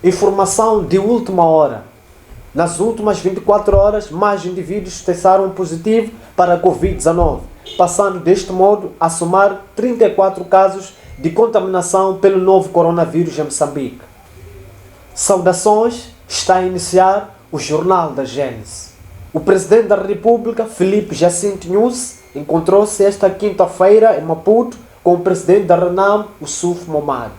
Informação de última hora. Nas últimas 24 horas, mais indivíduos testaram positivo para a Covid-19, passando deste modo a somar 34 casos de contaminação pelo novo coronavírus em Moçambique. Saudações, está a iniciar o Jornal da Gênese. O Presidente da República, Filipe Jacinto Nyusi, encontrou-se esta quinta-feira em Maputo com o Presidente da RENAM, Yusuf Mohammed.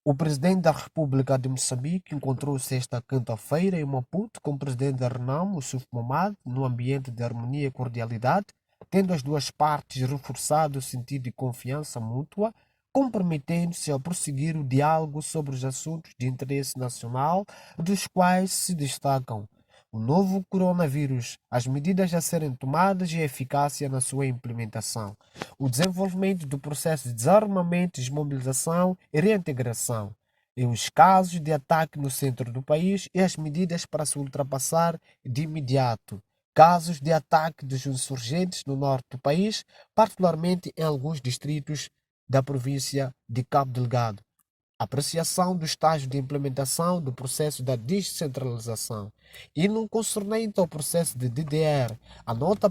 O Presidente da República de Moçambique encontrou-se esta quinta-feira em Maputo com o Presidente da RENAM, Yusuf Mohammed, no ambiente de harmonia e cordialidade, tendo as duas partes reforçado o sentido de confiança mútua, comprometendo-se a prosseguir o diálogo sobre os assuntos de interesse nacional, dos quais se destacam o novo coronavírus, as medidas a serem tomadas e a eficácia na sua implementação, o desenvolvimento do processo de desarmamento, desmobilização e reintegração, e os casos de ataque no centro do país e as medidas para se ultrapassar de imediato casos de ataque dos insurgentes no norte do país, particularmente em alguns distritos da província de Cabo Delgado. Apreciação do estágio de implementação do processo da descentralização e no concernente ao processo de DDR, a nota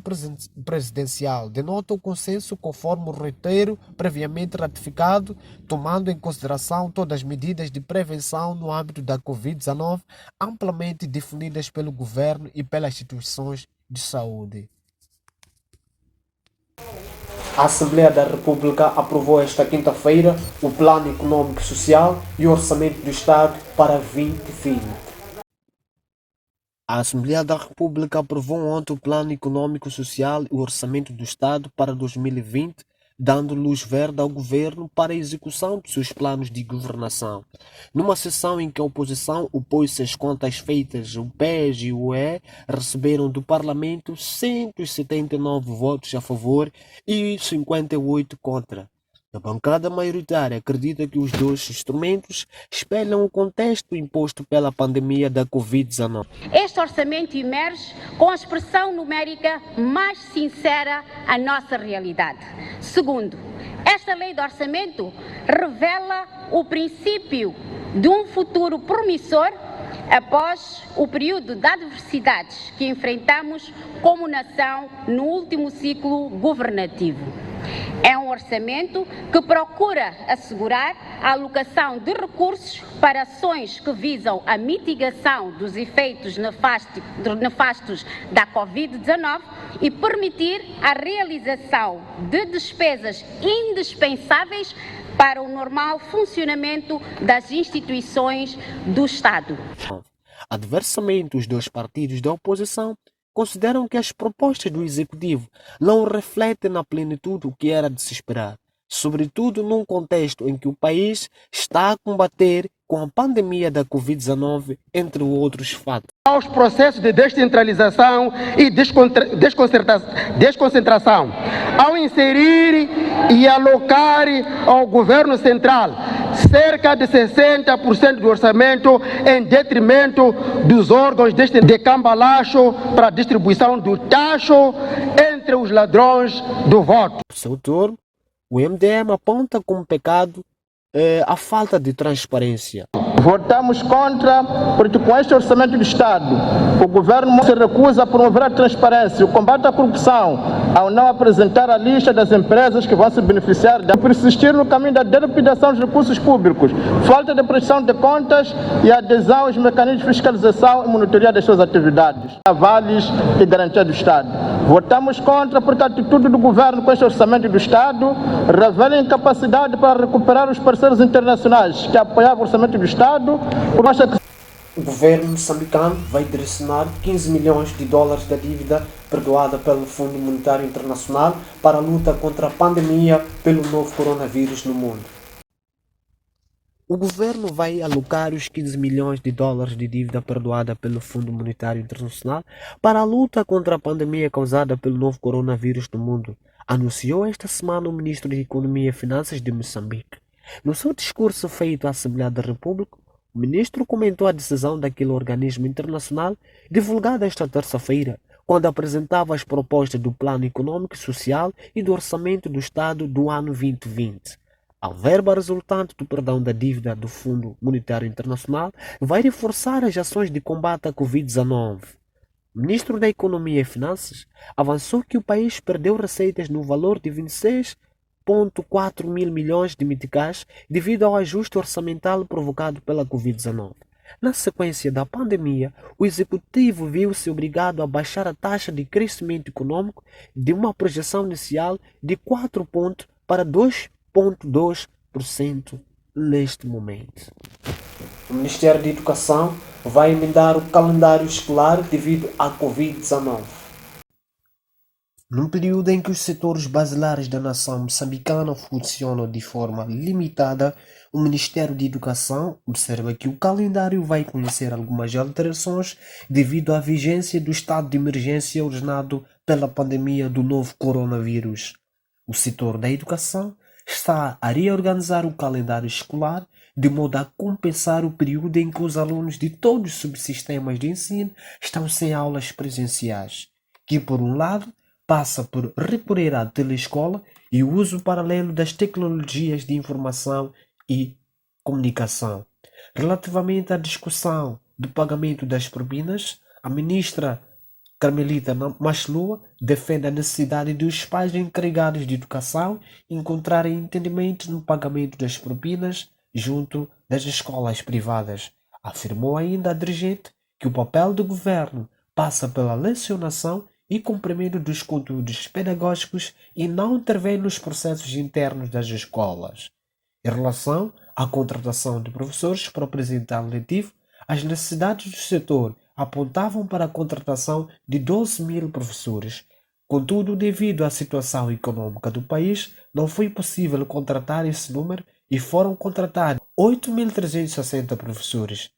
presidencial denota o consenso conforme o roteiro previamente ratificado, tomando em consideração todas as medidas de prevenção no âmbito da Covid-19 amplamente definidas pelo governo e pelas instituições de saúde. A Assembleia da República aprovou esta quinta-feira o Plano Econômico Social e o Orçamento do Estado para 2020. A Assembleia da República aprovou ontem o Plano Econômico Social e o Orçamento do Estado para 2020, dando luz verde ao governo para a execução de seus planos de governação. Numa sessão em que a oposição opôs-se às contas feitas, o PES e o UE receberam do Parlamento 179 votos a favor e 58 contra. A bancada maioritária acredita que os dois instrumentos espelham o contexto imposto pela pandemia da Covid-19. Este orçamento emerge com a expressão numérica mais sincera à nossa realidade. Segundo, esta lei de orçamento revela o princípio de um futuro promissor após o período de adversidades que enfrentamos como nação no último ciclo governativo. É um orçamento que procura assegurar a alocação de recursos para ações que visam a mitigação dos efeitos nefastos da Covid-19 e permitir a realização de despesas indispensáveis para o normal funcionamento das instituições do Estado. Adversamente, os dois partidos da oposição consideram que as propostas do Executivo não refletem na plenitude o que era de se esperar, sobretudo num contexto em que o país está a combater com a pandemia da Covid-19, entre outros fatos. Aos processos de descentralização e desconcentração, ao inserir e alocar ao governo central cerca de 60% do orçamento em detrimento dos órgãos de cambalacho para a distribuição do tacho entre os ladrões do voto. Por seu turno, o MDM aponta como pecado a falta de transparência. Votamos contra, porque com este orçamento do Estado, o governo se recusa a promover a transparência, o combate à corrupção, ao não apresentar a lista das empresas que vão se beneficiar, de persistir no caminho da dilapidação dos recursos públicos, falta de prestação de contas e adesão aos mecanismos de fiscalização e monitoria das suas atividades, avales e garantia do Estado. Votamos contra porque a atitude do governo com este orçamento do Estado revela incapacidade para recuperar os parceiros internacionais que apoiavam o orçamento do Estado. O governo moçambicano vai direcionar 15 milhões de dólares da dívida perdoada pelo Fundo Monetário Internacional para a luta contra a pandemia pelo novo coronavírus no mundo. O governo vai alocar os 15 milhões de dólares de dívida perdoada pelo Fundo Monetário Internacional para a luta contra a pandemia causada pelo novo coronavírus no mundo, anunciou esta semana o ministro de Economia e Finanças de Moçambique. No seu discurso feito à Assembleia da República, o ministro comentou a decisão daquele organismo internacional divulgada esta terça-feira, quando apresentava as propostas do Plano Econômico e Social e do Orçamento do Estado do ano 2020. A verba resultante do perdão da dívida do Fundo Monetário Internacional vai reforçar as ações de combate à Covid-19. O ministro da Economia e Finanças avançou que o país perdeu receitas no valor de 26,4 mil milhões de meticais devido ao ajuste orçamental provocado pela Covid-19. Na sequência da pandemia, o executivo viu-se obrigado a baixar a taxa de crescimento econômico de uma projeção inicial de 4 pontos para 2,2% neste momento. O Ministério da Educação vai emendar o calendário escolar devido à Covid-19. Num período em que os setores basilares da nação moçambicana funcionam de forma limitada, o Ministério da Educação observa que o calendário vai conhecer algumas alterações devido à vigência do estado de emergência originado pela pandemia do novo coronavírus. O setor da educação está a reorganizar o calendário escolar de modo a compensar o período em que os alunos de todos os subsistemas de ensino estão sem aulas presenciais, que por um lado passa por recorrer à teleescola e o uso paralelo das tecnologias de informação e comunicação. Relativamente à discussão do pagamento das propinas, a ministra Carmelita Machlua defende a necessidade dos pais encarregados de educação encontrarem entendimento no pagamento das propinas junto das escolas privadas. Afirmou ainda a dirigente que o papel do governo passa pela lecionação e cumprimento dos conteúdos pedagógicos e não intervém nos processos internos das escolas. Em relação à contratação de professores para o presente ano letivo, as necessidades do setor apontavam para a contratação de 12 mil professores. Contudo, devido à situação econômica do país, não foi possível contratar esse número e foram contratados 8.360 professores.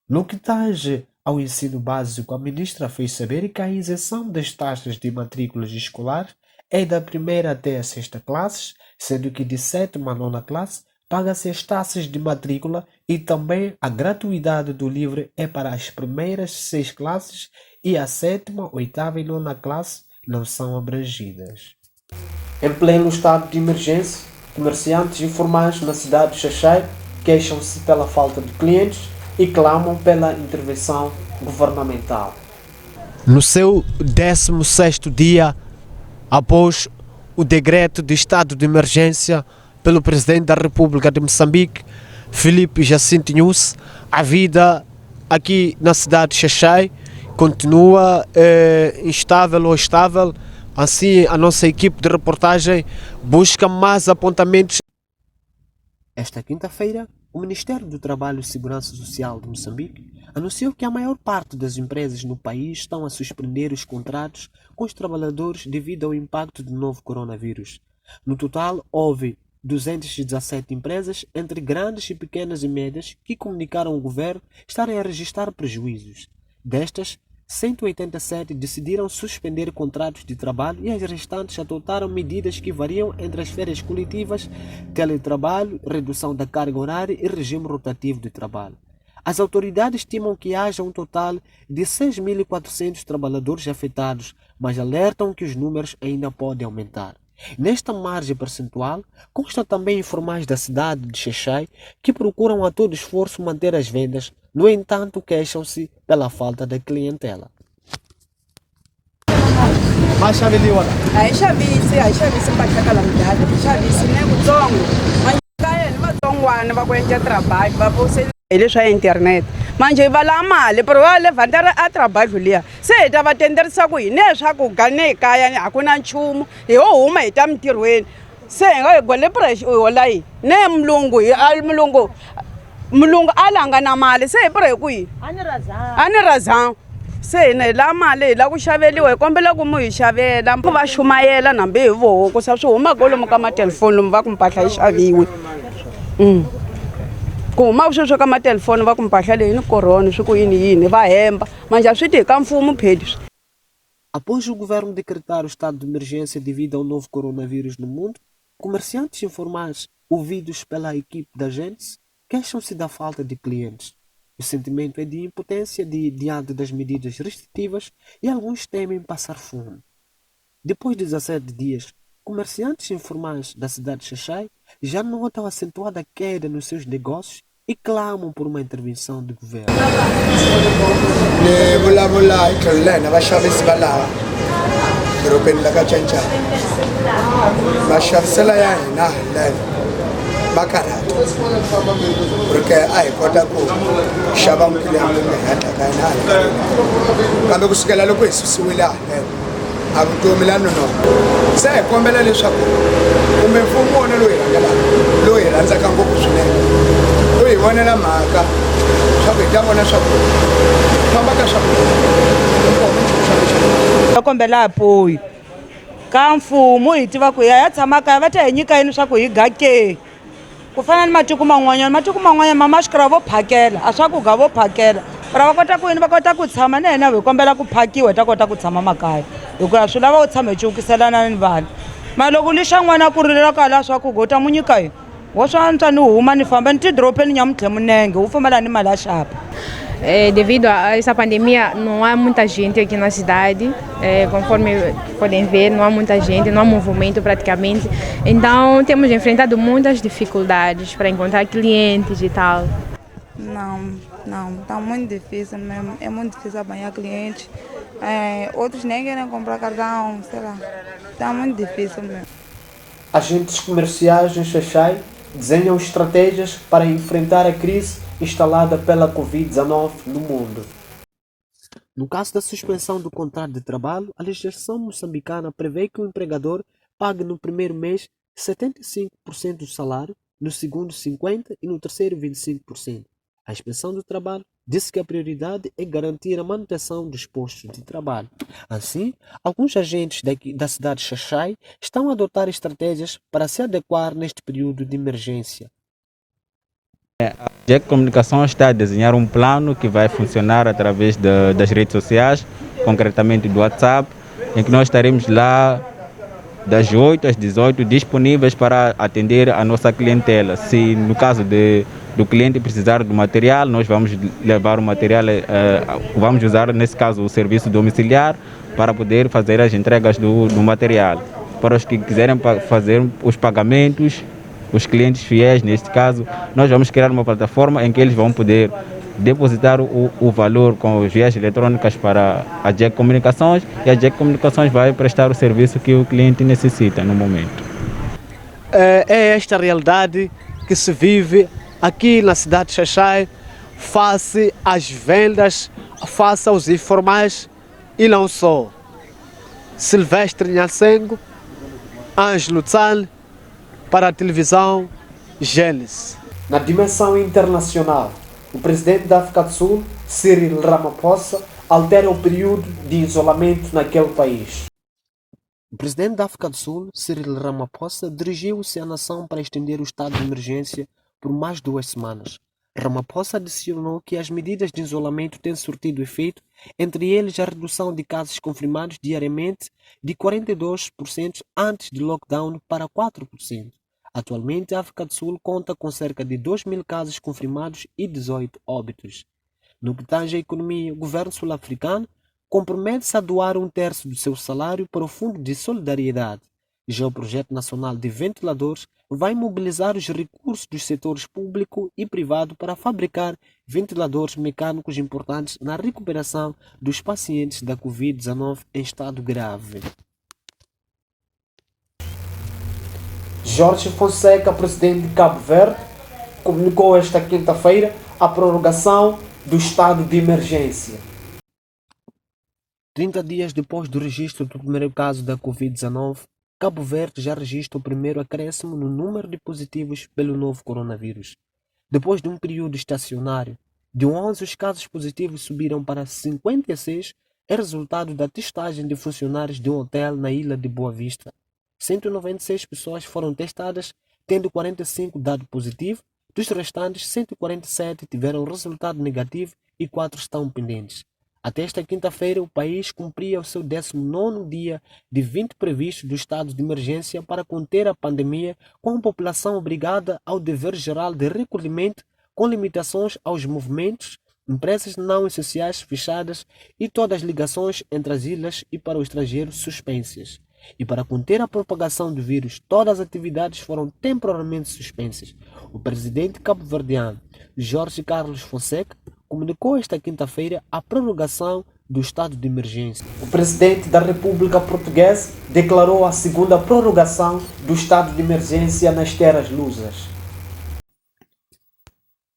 No que tange ao ensino básico, a ministra fez saber que a isenção das taxas de matrículas escolares é da primeira até a sexta classes, sendo que de sétima a nona classe paga-se as taxas de matrícula e também a gratuidade do livro é para as primeiras 6 classes e a sétima, oitava e nona classe não são abrangidas. Em pleno estado de emergência, comerciantes informais na cidade de Xaxai queixam-se pela falta de clientes e clamam pela intervenção governamental. No seu 16º dia após o decreto de estado de emergência pelo Presidente da República de Moçambique, Filipe Jacinto Nyusi, a vida aqui na cidade de Xaxai continua instável ou estável. Assim, a nossa equipe de reportagem busca mais apontamentos. Esta quinta-feira, o Ministério do Trabalho e Segurança Social de Moçambique anunciou que a maior parte das empresas no país estão a suspender os contratos com os trabalhadores devido ao impacto do novo coronavírus. No total, houve 217 empresas, entre grandes e pequenas e médias, que comunicaram ao governo estarem a registrar prejuízos. Destas, 187 decidiram suspender contratos de trabalho e as restantes adotaram medidas que variam entre as férias coletivas, teletrabalho, redução da carga horária e regime rotativo de trabalho. As autoridades estimam que haja um total de 6.400 trabalhadores afetados, mas alertam que os números ainda podem aumentar. Nesta margem percentual, consta também informais da cidade de Xaxai que procuram a todo esforço manter as vendas, no entanto queixam-se pela falta de clientela. Mas já viu agora? Aí já vi se para calamidade, já vi se nem o zongo, mas ele vai zongo, vai conhecer trabalho, vai você ele só é internet. Manje vai lá mal, para levantar a trabalho ali. Se estava tendendo essa coisa, nem já com gane caia, hakuna chumo, eu uma está me tirando. Se eu gole para olha aí, nem mulungu alanga na mal, se para coi. Ani razão. Se ne la male la ku xaveliwa kombela ku mu hi xavela ku va xumayela nambe hi voho ku sa swi huma kolo mu ka matelefoni lomu va ku mpahla yi xaviwe ku huma sweswo ka matelefoni va ku mpahla leyi ni korona swi ku yini va hemba manje a swi ti ka mfumo phedi. Após o governo decretar o estado de emergência devido ao novo coronavírus no mundo, comerciantes informais ouvidos pela equipe da agência queixam-se da falta de clientes. O sentimento é de impotência diante das medidas restritivas e alguns temem passar fome. Depois de 17 dias, Comerciantes informais da cidade de Xai-Xai já notam acentuada queda nos seus negócios e clamam por uma intervenção do governo. Ni vulavula hi tlhelo na vaxavisi va laha dorobeni la ka Cancani va xavisela ya hina handle va karhata porque a hi kota ku xava mukulu ya munhu hi hatla ka hina handle kambe kusukela loko hi susiwile handle a vutomi la nonoha se hi kombela leswaku kumbe mfumo wona loyi hi rhandzaka ngopfu swinene u hi vonela mhaka swa ku hi ta vona swakudya famba ka va kombela apoyi ka mfumo hi tiva ku ya tshama kaya va ta hi nyika yini swa ku hi gake ku fana ni matiko man'wanyana mama swi kira vo phakela a swakudya vo phakela ra va kota ku yini va kota ku tshama na hina hi kombela ku phakiwa hi ta kota ku tshama makaya hikuva swi lava u tshama hi cukiselana ni vanhu mara loko lixa n'wana ku rilela ka laha swakudya u ta n'wi nyika yini wo swa ni ta ni huma ni famba ni tidoropeni nyamutlhe munenge wu fambela ni mali ya xapa. Devido a essa pandemia, não há muita gente aqui na cidade, conforme podem ver, não há muita gente, não há movimento praticamente. Então, temos enfrentado muitas dificuldades para encontrar clientes e tal. Não, está muito difícil mesmo, é muito difícil apanhar clientes. Outros nem querem comprar cartão, sei lá, está muito difícil mesmo. Agentes comerciais em Xai-Xai desenham estratégias para enfrentar a crise instalada pela Covid-19 no mundo. No caso da suspensão do contrato de trabalho, a legislação moçambicana prevê que o empregador pague no primeiro mês 75% do salário, no segundo 50% e no terceiro 25%. A inspeção do trabalho disse que a prioridade é garantir a manutenção dos postos de trabalho. Assim, alguns agentes da cidade de Xai-Xai estão a adotar estratégias para se adequar neste período de emergência. A Jack Comunicação está a desenhar um plano que vai funcionar através das redes sociais, concretamente do WhatsApp, em que nós estaremos lá das 8 às 18 disponíveis para atender a nossa clientela. Se no caso do cliente precisar do material, nós vamos levar o material, vamos usar nesse caso o serviço domiciliar para poder fazer as entregas do material. Para os que quiserem fazer os pagamentos, os clientes fiéis, neste caso, nós vamos criar uma plataforma em que eles vão poder depositar o valor com vias eletrônicas para a Jack Comunicações e a Jack Comunicações vai prestar o serviço que o cliente necessita no momento. É esta realidade que se vive aqui na cidade de Xai-Xai, face às vendas, face aos informais e não só. Silvestre Nhasengo, Ângelo Tsal, para a televisão Gênesis. Na dimensão internacional, o presidente da África do Sul, Cyril Ramaphosa, altera o período de isolamento naquele país. O presidente da África do Sul, Cyril Ramaphosa, dirigiu-se à nação para estender o estado de emergência por mais 2 semanas. Ramaphosa adicionou que as medidas de isolamento têm surtido efeito, entre eles a redução de casos confirmados diariamente de 42% antes do lockdown para 4%. Atualmente, a África do Sul conta com cerca de 2.000 casos confirmados e 18 óbitos. No que tange à economia, o governo sul-africano compromete-se a doar 1/3 do seu salário para o Fundo de Solidariedade. Já o Projeto Nacional de Ventiladores vai mobilizar os recursos dos setores público e privado para fabricar ventiladores mecânicos importantes na recuperação dos pacientes da Covid-19 em estado grave. Jorge Fonseca, presidente de Cabo Verde, comunicou esta quinta-feira a prorrogação do estado de emergência. 30 dias depois do registro do primeiro caso da Covid-19, Cabo Verde já registra o primeiro acréscimo no número de positivos pelo novo coronavírus. Depois de um período estacionário, de 11 os casos positivos subiram para 56, é resultado da testagem de funcionários de um hotel na ilha de Boa Vista. 196 pessoas foram testadas, tendo 45 dado positivo, dos restantes 147 tiveram resultado negativo e 4 estão pendentes. Até esta quinta-feira, o país cumpria o seu 19º dia de 20 previstos do estado de emergência para conter a pandemia, com a população obrigada ao dever geral de recolhimento, com limitações aos movimentos, empresas não essenciais fechadas e todas as ligações entre as ilhas e para o estrangeiro suspensas. E para conter a propagação do vírus, todas as atividades foram temporariamente suspensas. O presidente cabo-verdiano, Jorge Carlos Fonseca, comunicou esta quinta-feira a prorrogação do estado de emergência. O presidente da República Portuguesa declarou a segunda prorrogação do estado de emergência nas terras lusas.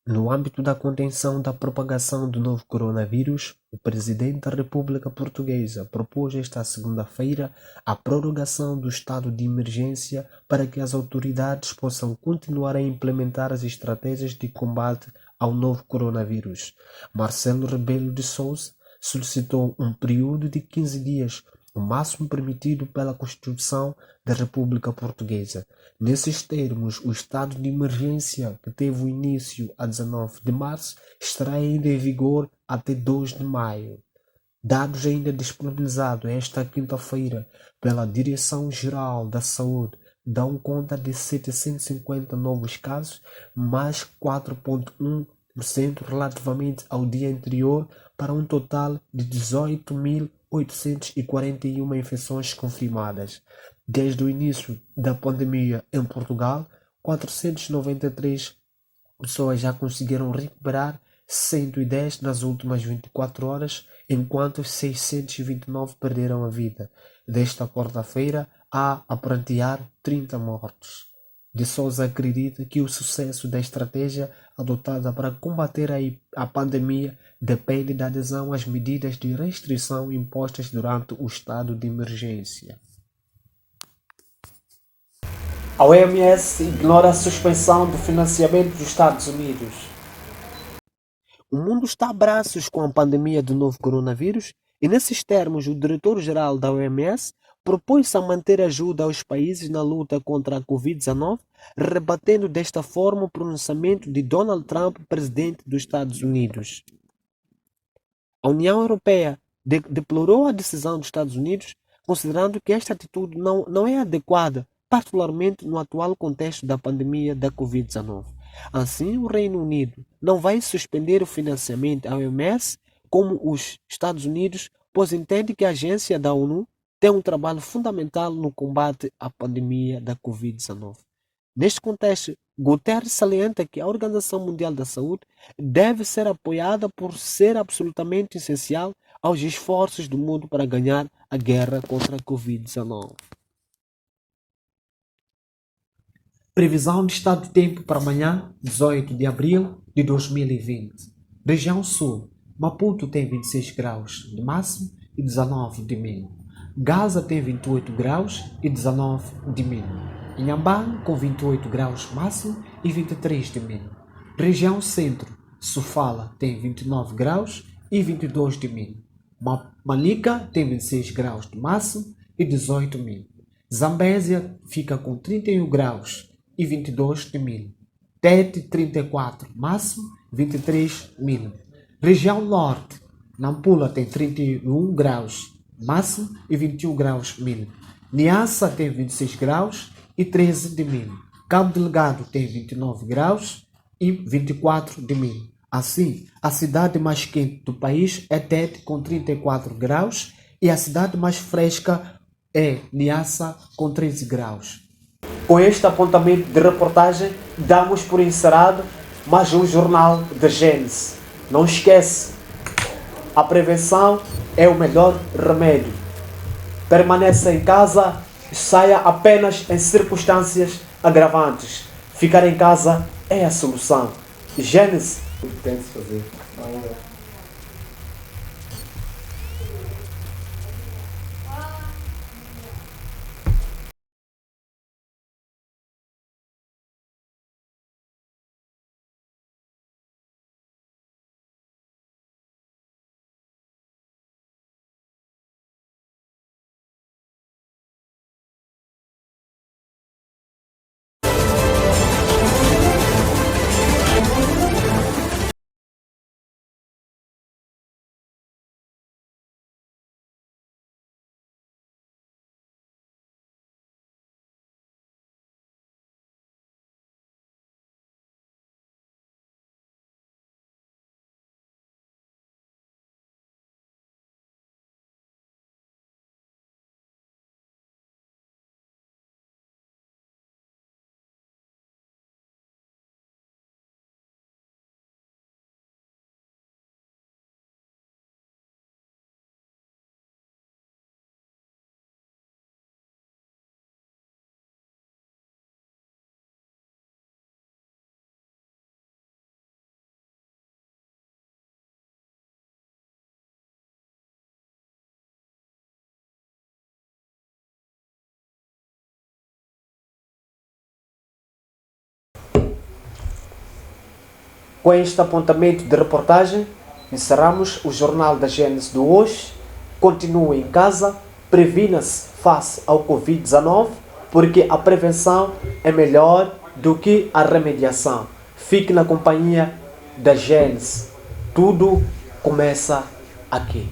No âmbito da contenção da propagação do novo coronavírus, o presidente da República Portuguesa propôs esta segunda-feira a prorrogação do estado de emergência para que as autoridades possam continuar a implementar as estratégias de combate ao novo coronavírus. Marcelo Rebelo de Sousa solicitou um período de 15 dias, o máximo permitido pela Constituição da República Portuguesa. Nesses termos, o estado de emergência, que teve o início a 19 de março, estará ainda em vigor até 2 de maio. Dados ainda disponibilizados esta quinta-feira pela Direção-Geral da Saúde dão conta de 750 novos casos, mais 4,1% relativamente ao dia anterior, para um total de 18.841 infecções confirmadas. Desde o início da pandemia em Portugal, 493 pessoas já conseguiram recuperar, 110 nas últimas 24 horas, enquanto 629 perderam a vida. Desta quarta-feira, há a prantear 30 mortos. De Sousa acredita que o sucesso da estratégia adotada para combater a pandemia depende da adesão às medidas de restrição impostas durante o estado de emergência. A OMS ignora a suspensão do financiamento dos Estados Unidos. O mundo está a braços com a pandemia do novo coronavírus e, nesses termos, o diretor-geral da OMS propôs-se a manter ajuda aos países na luta contra a Covid-19, rebatendo desta forma o pronunciamento de Donald Trump, presidente dos Estados Unidos. A União Europeia deplorou a decisão dos Estados Unidos, considerando que esta atitude não é adequada, particularmente no atual contexto da pandemia da Covid-19. Assim, o Reino Unido não vai suspender o financiamento à OMS como os Estados Unidos, pois entende que a agência da ONU tem um trabalho fundamental no combate à pandemia da Covid-19. Neste contexto, Guterres salienta que a Organização Mundial da Saúde deve ser apoiada por ser absolutamente essencial aos esforços do mundo para ganhar a guerra contra a Covid-19. Previsão de estado de tempo para amanhã, 18 de abril de 2020. Região Sul, Maputo tem 26 graus de máximo e 19 de mínimo. Gaza tem 28 graus e 19 de mínimo. Inhambane com 28 graus máximo e 23 de mínimo. Região Centro, Sofala tem 29 graus e 22 de mínimo. Manica tem 26 graus de máximo e 18 de mínimo. Zambésia fica com 31 graus e 22 de mínimo. Tete 34 máximo, 23 mínimo. Região Norte, Nampula tem 31 graus máximo e 21 graus mínimo. Niassa tem 26 graus e 13 de mínimo. Cabo Delgado tem 29 graus e 24 de mínimo. Assim, a cidade mais quente do país é Tete com 34 graus e a cidade mais fresca é Niassa com 13 graus. Com este apontamento de reportagem, damos por encerrado mais um Jornal de Gênesis. Não esquece, a prevenção é o melhor remédio. Permaneça em casa e saia apenas em circunstâncias agravantes. Ficar em casa é a solução. Gênesis, o que tem de fazer? Com este apontamento de reportagem, encerramos o Jornal da Gênesis de hoje. Continue em casa, previna-se face ao Covid-19, porque a prevenção é melhor do que a remediação. Fique na companhia da Gênesis. Tudo começa aqui.